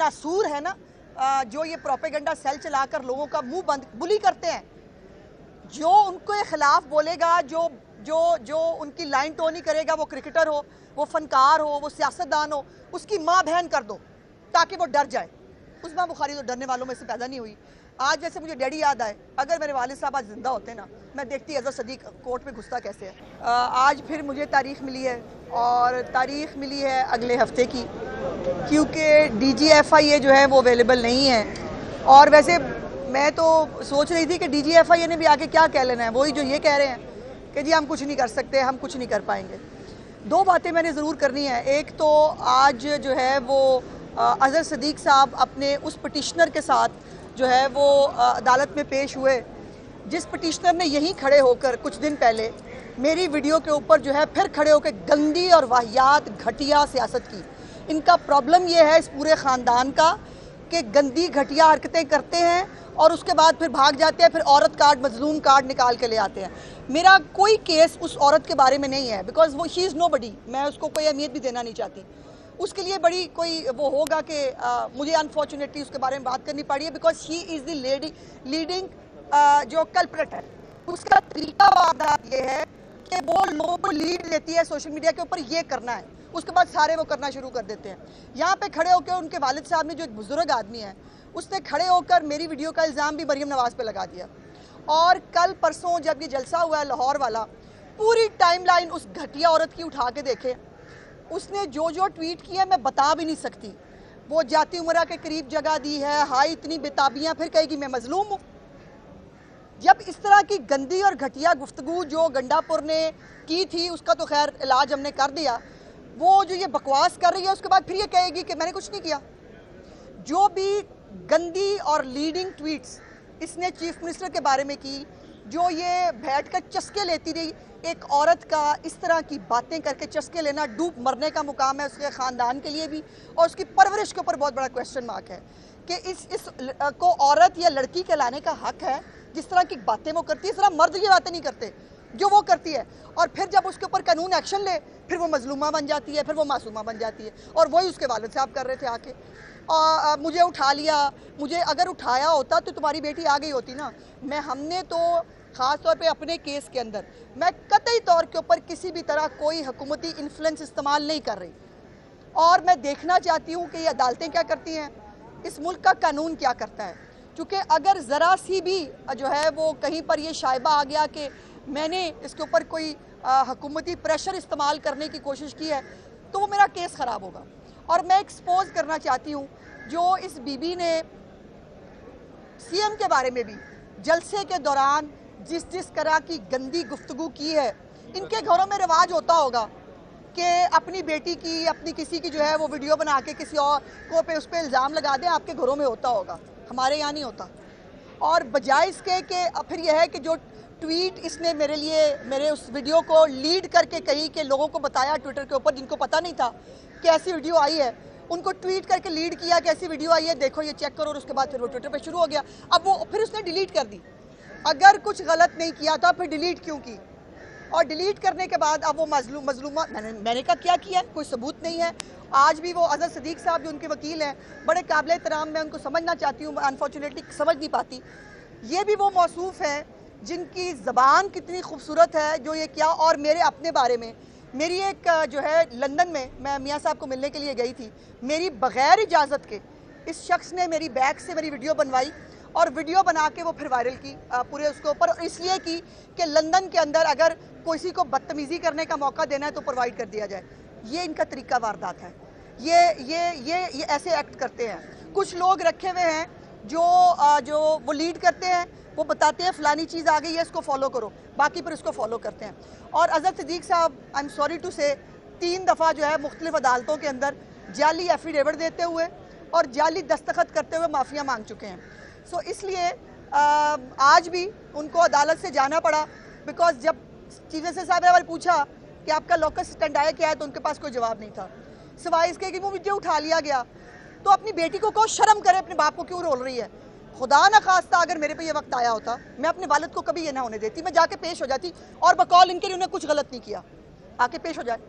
नासूर है ना, जो ये प्रोपेगेंडा सेल चला कर लोगों का मुंह बंद बुली करते हैं, जो उनके खिलाफ बोलेगा, जो जो जो उनकी लाइन टोनी करेगा, वो क्रिकेटर हो, वो फनकार हो, वो सियासतदान हो, उसकी माँ बहन कर दो ताकि वो डर जाए। उस्मा बुखारी तो डरने वालों में से पैदा नहीं हुई। आज जैसे मुझे डैडी याद आए, अगर मेरे वालिद साहब आज जिंदा होते ना, मैं देखती अज़र सदीक कोर्ट में घुसता कैसे है। आज फिर मुझे तारीख मिली है, और तारीख मिली है अगले हफ्ते की, क्योंकि DGFIA जो है वो अवेलेबल नहीं है। और वैसे मैं तो सोच रही थी कि DGFIA ने भी आके क्या कह लेना है, वही जो ये कह रहे हैं कि जी हम कुछ नहीं कर सकते, हम कुछ नहीं कर पाएंगे। दो बातें मैंने ज़रूर करनी है। एक तो आज जो है वो अज़र सदीक साहब अपने उस पटिशनर के साथ जो है वो अदालत में पेश हुए, जिस पटिशनर ने यहीं खड़े होकर कुछ दिन पहले मेरी वीडियो के ऊपर जो है फिर खड़े होकर गंदी और वाहियात घटिया सियासत की। इनका प्रॉब्लम ये है इस पूरे ख़ानदान का कि गंदी घटिया हरकतें करते हैं और उसके बाद फिर भाग जाते हैं, फिर औरत कार्ड, मजलूम कार्ड निकाल के ले आते हैं। मेरा कोई केस उस औरत के बारे में नहीं है, बिकॉज वो शी इज़ नोबडी, मैं उसको कोई अहमियत भी देना नहीं चाहती। उसके लिए बड़ी कोई वो होगा कि मुझे अनफॉर्चुनेटली उसके बारे में बात करनी पड़ी है, because she is the leading जो कल्प्रेट है। उसका तरीका वारदात ये है कि वो लोगों को लीड देती है सोशल मीडिया के ऊपर, ये करना है, उसके बाद सारे वो करना शुरू कर देते हैं। यहाँ पे खड़े होकर उनके वालिद साहब ने, जो एक बुजुर्ग आदमी है, उसने खड़े होकर मेरी वीडियो का इल्ज़ाम भी मरीम नवाज़ पे लगा दिया। और कल परसों जब ये जलसा हुआ है लाहौर वाला, पूरी टाइमलाइन उस घटिया औरत की उठा के देखे, उसने जो जो ट्वीट किया मैं बता भी नहीं सकती। वो जाती उमरा के करीब जगह दी है, हाय इतनी बेताबियाँ, फिर कहेगी मैं मजलूम हूँ। जब इस तरह की गंदी और घटिया गुफ्तगू जो गंडापुर ने की थी, उसका तो खैर इलाज हमने कर दिया। वो जो ये बकवास कर रही है, उसके बाद फिर ये कहेगी कि मैंने कुछ नहीं किया। जो भी गंदी और लीडिंग ट्वीट्स इसने चीफ मिनिस्टर के बारे में की, जो ये बैठ कर चस्के लेती रही, एक औरत का इस तरह की बातें करके चस्के लेना डूब मरने का मुकाम है उसके ख़ानदान के लिए भी, और उसकी परवरिश के ऊपर बहुत बड़ा क्वेश्चन मार्क है कि इस को औरत या लड़की कहलाने का हक है। जिस तरह की बातें वो करती है, इस तरह मर्द ये बातें नहीं करते जो वो करती है। और फिर जब उसके ऊपर कानून एक्शन ले, फिर वो मजलूमा बन जाती है, फिर वो मासूमा बन जाती है। और वही उसके वालिद साहब कर रहे थे आके, मुझे उठा लिया। मुझे अगर उठाया होता तो तुम्हारी बेटी आ गई होती ना। हमने तो ख़ास तौर पे अपने केस के अंदर मैं कतई तौर के ऊपर किसी भी तरह कोई हुकूमती इन्फ्लुएंस इस्तेमाल नहीं कर रही, और मैं देखना चाहती हूँ कि ये अदालतें क्या करती हैं, इस मुल्क का कानून क्या करता है। क्योंकि अगर ज़रा सी भी जो है वो कहीं पर ये शायबा आ गया कि मैंने इसके ऊपर कोई हुकूमती प्रेशर इस्तेमाल करने की कोशिश की है, तो वो मेरा केस ख़राब होगा। और मैं एक्सपोज करना चाहती हूँ जो इस बीबी ने CM के बारे में भी जलसे के दौरान जिस तरह की गंदी गुफ्तगू की है। इनके घरों में रिवाज होता होगा कि अपनी बेटी की, अपनी किसी की जो है वो वीडियो बना के किसी और को पे उस पर इल्ज़ाम लगा दें। आपके घरों में होता होगा, हमारे यहाँ नहीं होता। और बजाय इसके कि फिर यह है कि जो ट्वीट इसने मेरे उस वीडियो को लीड करके कही कि लोगों को बताया ट्विटर के ऊपर, जिनको पता नहीं था कि ऐसी वीडियो आई है, उनको ट्वीट करके लीड किया कि ऐसी वीडियो आई है, देखो ये चेक करो। और उसके बाद फिर वो ट्विटर पे शुरू हो गया। अब वो फिर उसने डिलीट कर दी। अगर कुछ गलत नहीं किया था फिर डिलीट क्यों की? और डिलीट करने के बाद अब वो मजलूमा मैंने क्या किया है, कोई सबूत नहीं है। आज भी वो अज़र सदीक साहब जो उनके वकील हैं, बड़े काबिल एहतराम, मैं उनको समझना चाहती हूँ, अनफॉर्चुनेटली समझ नहीं पाती। ये भी वो मौसूफ़ हैं जिनकी ज़बान कितनी खूबसूरत है, जो ये क्या। और मेरे अपने बारे में मेरी एक जो है लंदन में मैं मियाँ साहब को मिलने के लिए गई थी, मेरी बग़ैर इजाज़त के इस शख्स ने मेरी बैग से मेरी वीडियो बनवाई और वीडियो बना के वो फिर वायरल की पूरे उसके ऊपर, और इसलिए की कि लंदन के अंदर अगर किसी को बदतमीज़ी करने का मौका देना है तो प्रोवाइड कर दिया जाए। ये इनका तरीका वारदात है। ये ऐसे एक्ट करते हैं। कुछ लोग रखे हुए हैं जो वो लीड करते हैं, वो बताते हैं फ़लानी चीज़ आ गई है, इसको फॉलो करो, बाकी फिर इसको फॉलो करते हैं। और अज़र सदीक साहब, आई एम सॉरी टू से, 3 दफ़ा जो है मुख्तलिफ अदालतों के अंदर जाली एफिडेविट देते हुए और जाली दस्तखत करते हुए माफ़िया मांग चुके हैं। सो इसलिए आज भी उनको अदालत से जाना पड़ा, बिकॉज जब चीफ जस्टिस साहब ने पूछा कि आपका लोकस स्टैंडाया क्या है, तो उनके पास कोई जवाब नहीं था, सिवाय इसके कि वो मुझे उठा लिया गया। तो अपनी बेटी को कहो शर्म करे, अपने बाप को क्यों रोल रही है। खुदा न खास्ता अगर मेरे पे ये वक्त आया होता, मैं अपने वालिद को कभी ये ना होने देती, मैं जाके पेश हो जाती और बकौल इनके लिए उन्हें कुछ गलत नहीं किया, आके पेश हो जाए।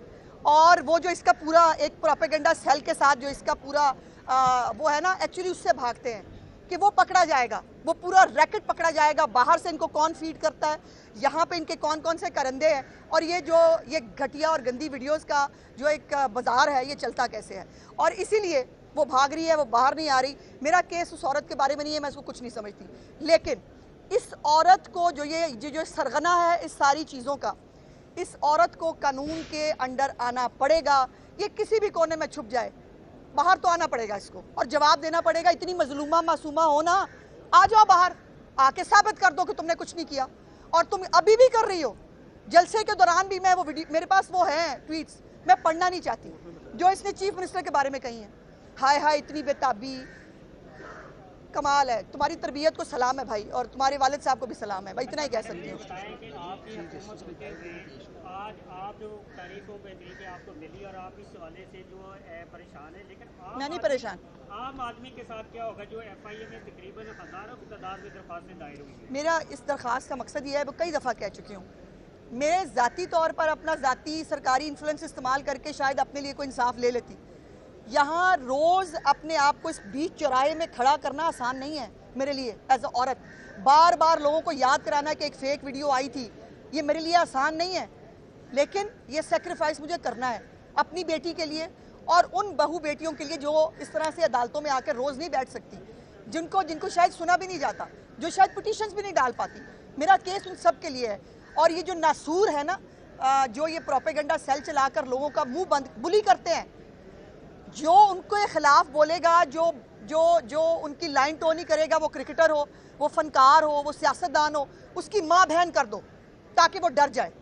और वो जो इसका पूरा एक प्रोपेगेंडा सेल के साथ जो इसका पूरा वो है ना एक्चुअली उससे भागते हैं कि वो पकड़ा जाएगा, वो पूरा रैकेट पकड़ा जाएगा, बाहर से इनको कौन फीड करता है, यहाँ पे इनके कौन कौन से करंदे हैं, और ये घटिया और गंदी वीडियोस का जो एक बाजार है ये चलता कैसे है। और इसीलिए वो भाग रही है, वो बाहर नहीं आ रही। मेरा केस उस औरत के बारे में नहीं है, मैं उसको कुछ नहीं समझती, लेकिन इस औरत को जो सरगना है इस सारी चीज़ों का, इस औरत को कानून के अंडर आना पड़ेगा। ये किसी भी कोने में छुप जाए, बाहर तो आना पड़ेगा इसको और जवाब देना पड़ेगा। इतनी मजलूमा मासूमा हो ना, आ जाओ बाहर, आके साबित कर दो कि तुमने कुछ नहीं किया, और तुम अभी भी कर रही हो। जलसे के दौरान भी मैं वो वीडियो, मेरे पास वो हैं ट्वीट्स, मैं पढ़ना नहीं चाहती, जो इसने चीफ मिनिस्टर के बारे में कही है। हाय हाय इतनी बेताबी, कमाल है। तुम्हारी तरबियत को सलाम है भाई, और तुम्हारे वालिद साहब को भी सलाम है भाई, इतना ही कह सकती हूँ। आज आप जो तारीखों पे दी आपको मिली और आप इस हवाले से जो परेशान है, लेकिन मैं नहीं परेशान। आम आदमी के साथ क्या होगा जो FIA में तकरीबन हज़ारों की तादाद में दरख्वास्तें दायर हुई हैं? मेरा इस दरख्वास्त का मकसद ये है, वो कई दफ़ा कह चुकी हूँ, मेरे ज़ाती तौर पर अपना ज़ाती सरकारी इन्फ्लुएंस इस्तेमाल करके शायद अपने लिए कोई इंसाफ ले लेती। यहाँ रोज़ अपने आप को इस बीच चौराहे में खड़ा करना आसान नहीं है मेरे लिए एज अ औरत। बार बार लोगों को याद कराना कि एक फ़ेक वीडियो आई थी, ये मेरे लिए आसान नहीं है, लेकिन ये सेक्रीफाइस मुझे करना है अपनी बेटी के लिए और उन बहू बेटियों के लिए जो इस तरह से अदालतों में आकर रोज़ नहीं बैठ सकती, जिनको शायद सुना भी नहीं जाता, जो शायद पिटीशंस भी नहीं डाल पाती। मेरा केस उन सब के लिए है। और ये जो नासूर है ना, जो ये प्रोपेगेंडा सेल चलाकर लोगों का मुंह बंद बुली करते हैं, जो उनके खिलाफ बोलेगा, जो उनकी लाइन टोनी करेगा, वो क्रिकेटर हो, वो फनकार हो, वो सियासतदान हो, उसकी माँ बहन कर दो ताकि वो डर जाए।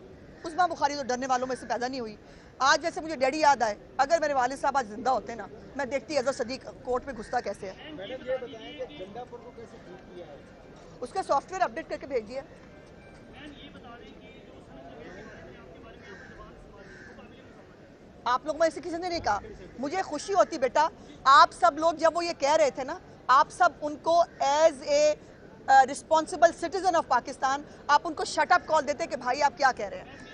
उस्मा बुखारी तो डरने वालों में से पैदा नहीं हुई। आज जैसे मुझे डैडी याद आए, अगर मेरे वालिद साहब आज जिंदा होते ना, मैं देखती अजहर सदीक कोर्ट में घुसता कैसे है। उसका सॉफ्टवेयर अपडेट करके भेज दिया। आप लोग में से किसी ने नहीं कहा, मुझे खुशी होती बेटा, आप सब लोग जब वो ये कह रहे थे ना, आप सब उनको as a responsible citizen of Pakistan आप उनको शट अप कॉल देते कि भाई आप क्या कह रहे हैं।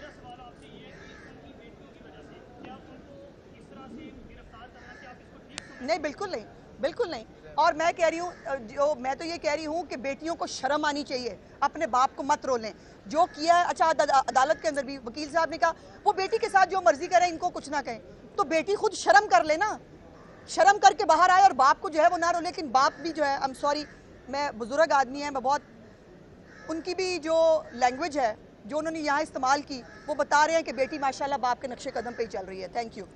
नहीं, बिल्कुल नहीं, बिल्कुल नहीं। और मैं कह रही हूँ, मैं तो ये कह रही हूँ कि बेटियों को शर्म आनी चाहिए, अपने बाप को मत रोलें। जो किया है, अच्छा अदालत के अंदर भी वकील साहब ने कहा वो बेटी के साथ जो मर्जी करें, इनको कुछ ना कहें, तो बेटी खुद शर्म कर ले ना, शर्म करके बाहर आए और बाप को जो है वो ना रो। लेकिन बाप भी जो है, आई एम सॉरी, मैं बुजुर्ग आदमी है, मैं बहुत, उनकी भी जो लैंग्वेज है जो उन्होंने यहाँ इस्तेमाल की, वो बता रहे हैं कि बेटी माशाल्लाह बाप के नक्शे कदम पे ही चल रही है। Thank you.